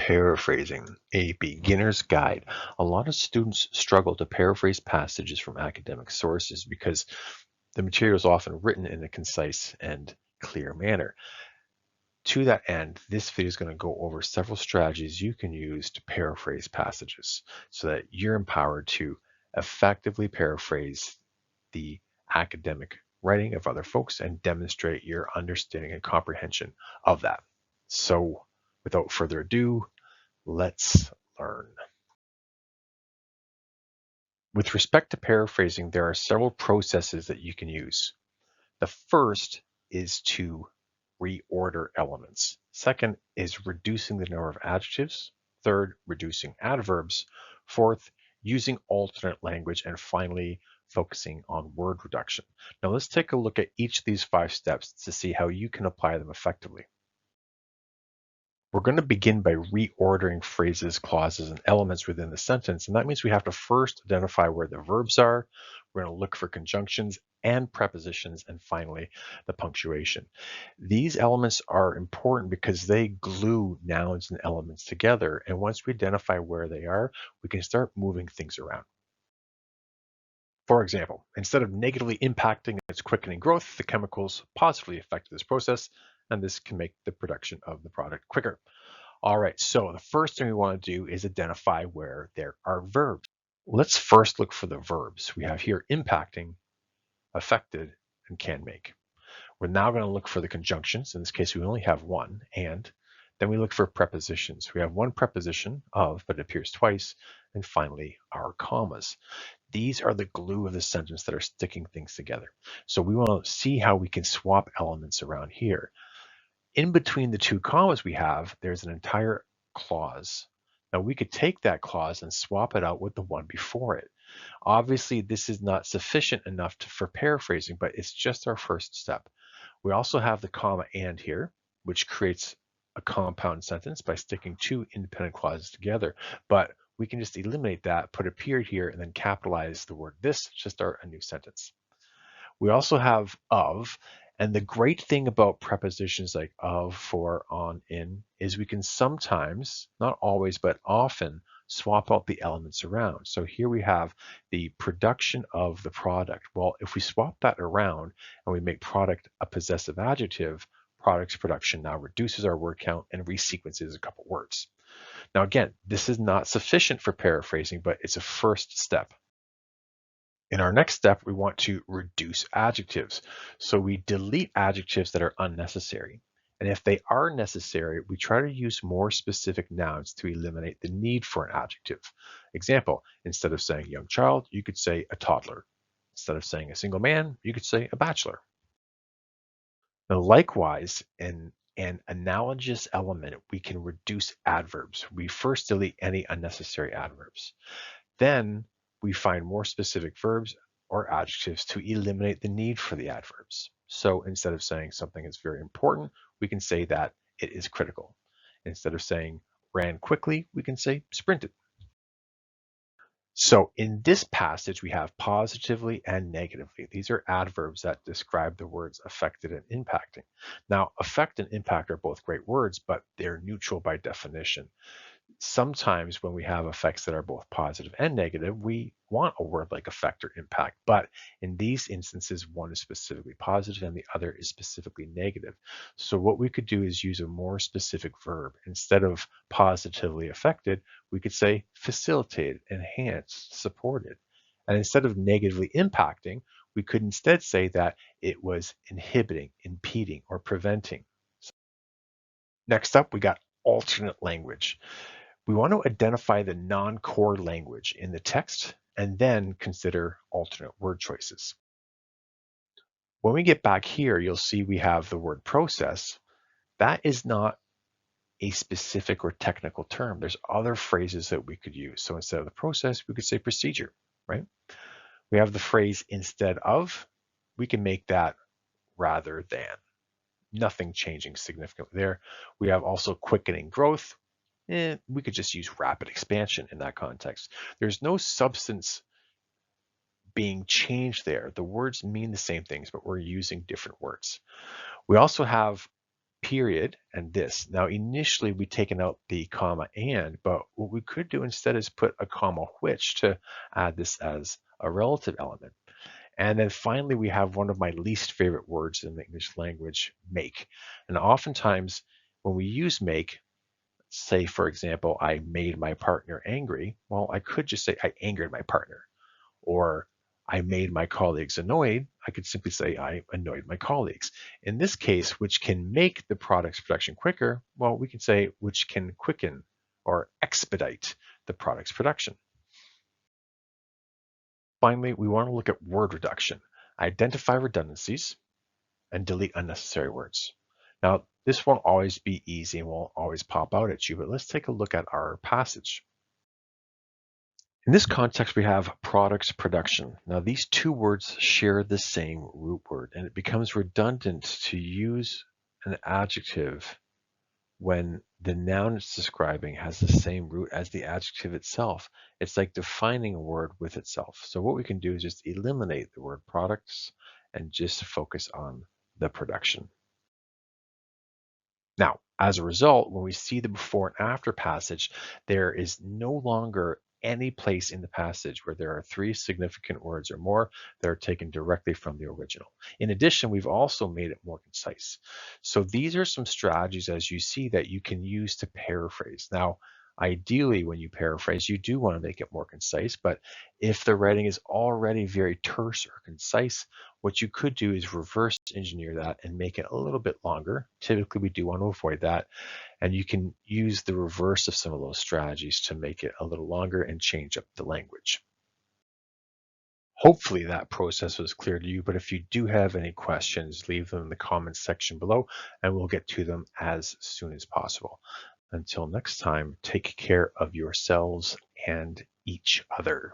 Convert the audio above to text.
Paraphrasing, a beginner's guide. A lot of students struggle to paraphrase passages from academic sources because the material is often written in a concise and clear manner. To that end, this video is going to go over several strategies you can use to paraphrase passages so that you're empowered to effectively paraphrase the academic writing of other folks and demonstrate your understanding and comprehension of that. So, without further ado, let's learn. With respect to paraphrasing, there are several processes that you can use. The first is to reorder elements. Second is reducing the number of adjectives. Third, reducing adverbs. Fourth, using alternate language. And finally, focusing on word reduction. Now let's take a look at each of these 5 steps to see how you can apply them effectively. We're going to begin by reordering phrases, clauses, and elements within the sentence. And that means we have to first identify where the verbs are. We're going to look for conjunctions and prepositions, and finally, the punctuation. These elements are important because they glue nouns and elements together. And once we identify where they are, we can start moving things around. For example, instead of negatively impacting its quickening growth, the chemicals positively affect this process, and this can make the production of the product quicker. All right, so the first thing we want to do is identify where there are verbs. Let's first look for the verbs. We have here impacting, affected, and can make. We're now going to look for the conjunctions. In this case, we only have one, and then we look for prepositions. We have one preposition, of, but it appears twice, and finally, our commas. These are the glue of the sentence that are sticking things together. So we want to see how we can swap elements around here. In between the 2 commas we have, there's an entire clause. Now we could take that clause and swap it out with the one before it. Obviously, this is not sufficient enough for paraphrasing, but it's just our first step. We also have the comma and here, which creates a compound sentence by sticking 2 independent clauses together. But we can just eliminate that, put a period here, and then capitalize the word this to start a new sentence. We also have of, and the great thing about prepositions like of, for, on, in, is we can sometimes, not always, but often, swap out the elements around. So here we have the production of the product. Well, if we swap that around and we make product a possessive adjective, product's production now reduces our word count and resequences a couple words. Now again, this is not sufficient for paraphrasing, but it's a first step. In our next step, we want to reduce adjectives. So we delete adjectives that are unnecessary. And if they are necessary, we try to use more specific nouns to eliminate the need for an adjective. Example, instead of saying young child, you could say a toddler. Instead of saying a single man, you could say a bachelor. Now, likewise, in an analogous element, we can reduce adverbs. We first delete any unnecessary adverbs. Then we find more specific verbs or adjectives to eliminate the need for the adverbs. So instead of saying something is very important, we can say that it is critical. Instead of saying ran quickly, we can say sprinted. So in this passage, we have positively and negatively. These are adverbs that describe the words affected and impacting. Now, affect and impact are both great words, but they're neutral by definition. Sometimes when we have effects that are both positive and negative, we want a word like affect or impact. But in these instances, one is specifically positive and the other is specifically negative. So what we could do is use a more specific verb. Instead of positively affected, we could say facilitated, enhanced, supported. And instead of negatively impacting, we could instead say that it was inhibiting, impeding, or preventing. Next up, we got alternate language. We want to identify the non-core language in the text and then consider alternate word choices. When we get back here, you'll see we have the word process. That is not a specific or technical term. There's other phrases that we could use. So instead of the process, we could say procedure, right? We have the phrase instead of. We can make that rather than. Nothing changing significantly there. We have also quickening growth. We could just use rapid expansion in that context. There's no substance being changed there. The words mean the same things, but we're using different words. We also have period and this. Now, initially we taken out the comma and, but what we could do instead is put a comma which to add this as a relative element. And then finally, we have one of my least favorite words in the English language, make. And oftentimes when we use make, say, for example, I made my partner angry. Well, I could just say I angered my partner. Or I made my colleagues annoyed. I could simply say I annoyed my colleagues. In this case, which can make the product's production quicker, well, we can say which can quicken or expedite the product's production. Finally, we want to look at word reduction. Identify redundancies and delete unnecessary words. Now, this won't always be easy and won't always pop out at you, but let's take a look at our passage. In this context, we have product production. Now, these two words share the same root word, and it becomes redundant to use an adjective when the noun it's describing has the same root as the adjective itself. It's like defining a word with itself. So what we can do is just eliminate the word products and just focus on the production. Now, as a result, when we see the before and after passage, there is no longer any place in the passage where there are three significant words or more that are taken directly from the original. In addition, we've also made it more concise. So these are some strategies, as you see, that you can use to paraphrase. Now, ideally, when you paraphrase, you do want to make it more concise, but if the writing is already very terse or concise, what you could do is reverse engineer that and make it a little bit longer. Typically, we do want to avoid that. And you can use the reverse of some of those strategies to make it a little longer and change up the language. Hopefully that process was clear to you, but if you do have any questions, leave them in the comments section below and we'll get to them as soon as possible. Until next time, take care of yourselves and each other.